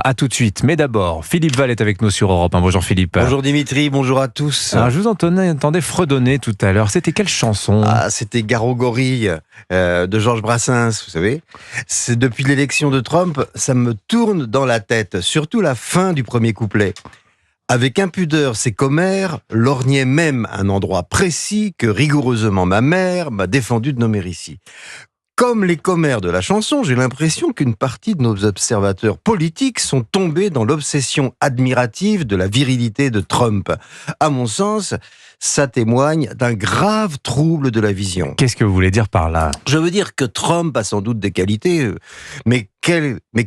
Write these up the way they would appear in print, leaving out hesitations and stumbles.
À tout de suite. Mais d'abord, Philippe Val est avec nous sur Europe 1. Bonjour Philippe. Bonjour Dimitri, bonjour à tous. Alors, je vous entendais fredonner tout à l'heure. C'était quelle chanson ? C'était Garo Gorille de Georges Brassens, vous savez. C'est depuis l'élection de Trump, ça me tourne dans la tête, surtout la fin du premier couplet. Avec impudeur, ces commères lorgnaient même un endroit précis que rigoureusement ma mère m'a défendu de nommer ici. Comme les commères de la chanson, j'ai l'impression qu'une partie de nos observateurs politiques sont tombés dans l'obsession admirative de la virilité de Trump. À mon sens, ça témoigne d'un grave trouble de la vision. Qu'est-ce que vous voulez dire par là ? Je veux dire que Trump a sans doute des qualités, mais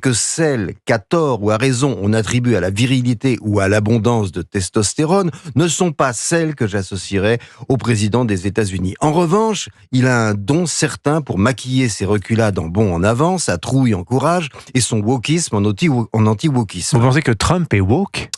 que celles qu'à tort ou à raison on attribue à la virilité ou à l'abondance de testostérone ne sont pas celles que j'associerais au président des États-Unis. En revanche, il a un don certain pour maquiller ses reculades en bond en avant, sa trouille en courage et son wokisme en anti-wokisme. Vous pensez que Trump est woke ?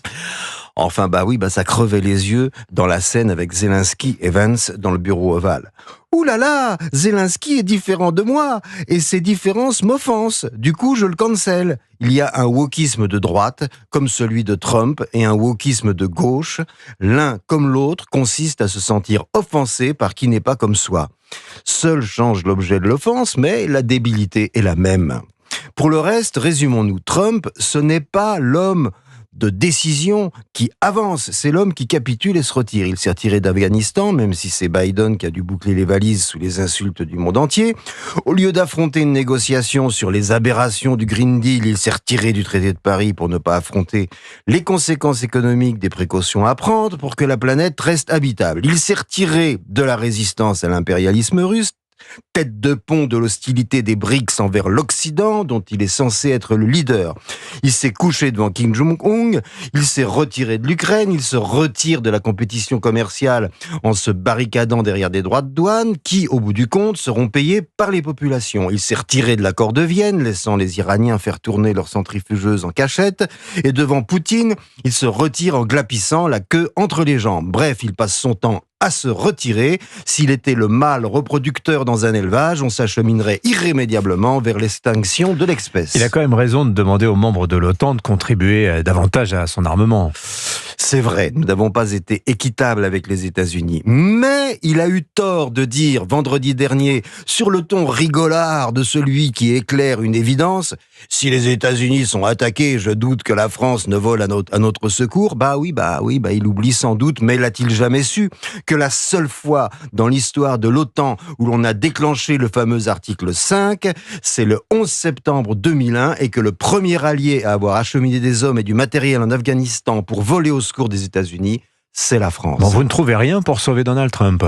Enfin, ça crevait les yeux dans la scène avec Zelensky et Vance dans le bureau ovale. Ouh là là, Zelensky est différent de moi, et ces différences m'offensent. Du coup, je le cancelle. Il y a un wokisme de droite, comme celui de Trump, et un wokisme de gauche. L'un comme l'autre consiste à se sentir offensé par qui n'est pas comme soi. Seul change l'objet de l'offense, mais la débilité est la même. Pour le reste, résumons-nous. Trump, ce n'est pas l'homme de décision qui avance, c'est l'homme qui capitule et se retire. Il s'est retiré d'Afghanistan, même si c'est Biden qui a dû boucler les valises sous les insultes du monde entier. Au lieu d'affronter une négociation sur les aberrations du Green Deal, il s'est retiré du traité de Paris pour ne pas affronter les conséquences économiques des précautions à prendre pour que la planète reste habitable. Il s'est retiré de la résistance à l'impérialisme russe, tête de pont de l'hostilité des BRICS envers l'Occident, dont il est censé être le leader. Il s'est couché devant Kim Jong-un, il s'est retiré de l'Ukraine, il se retire de la compétition commerciale en se barricadant derrière des droits de douane qui, au bout du compte, seront payés par les populations. Il s'est retiré de l'accord de Vienne, laissant les Iraniens faire tourner leurs centrifugeuses en cachette, et devant Poutine, il se retire en glapissant la queue entre les jambes. Bref, il passe son temps à se retirer. S'il était le mâle reproducteur dans un élevage, on s'acheminerait irrémédiablement vers l'extinction de l'espèce. Il a quand même raison de demander aux membres de l'OTAN de contribuer davantage à son armement. C'est vrai, nous n'avons pas été équitables avec les États-Unis. Mais il a eu tort de dire vendredi dernier, sur le ton rigolard de celui qui éclaire une évidence, si les États-Unis sont attaqués, je doute que la France ne vole à notre secours. Il oublie sans doute, mais l'a-t-il jamais su que la seule fois dans l'histoire de l'OTAN où l'on a déclenché le fameux article 5, c'est le 11 septembre 2001 et que le premier allié à avoir acheminé des hommes et du matériel en Afghanistan pour voler au secours des États-Unis, c'est la France. Bon, vous ne trouvez rien pour sauver Donald Trump ?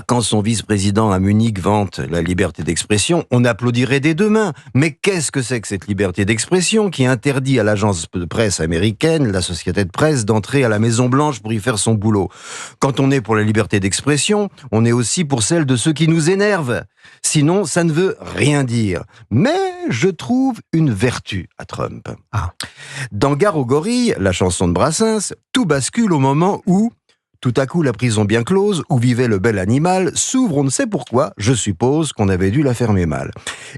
Quand son vice-président à Munich vante la liberté d'expression, on applaudirait des deux mains. Mais qu'est-ce que c'est que cette liberté d'expression qui interdit à l'agence de presse américaine, la société de presse, d'entrer à la Maison-Blanche pour y faire son boulot ? Quand on est pour la liberté d'expression, on est aussi pour celle de ceux qui nous énervent. Sinon, ça ne veut rien dire. Mais je trouve une vertu à Trump. Dans Garo Gorille, la chanson de Brassens, tout bascule au moment où, tout à coup, la prison bien close, où vivait le bel animal, s'ouvre on ne sait pourquoi, je suppose qu'on avait dû la fermer mal.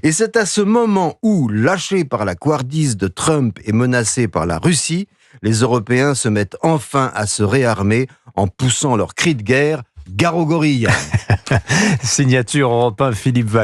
Et c'est à ce moment où, lâché par la couardise de Trump et menacé par la Russie, les Européens se mettent enfin à se réarmer en poussant leur cri de guerre « Garo Gorille ». Signature Europe 1, Philippe Val.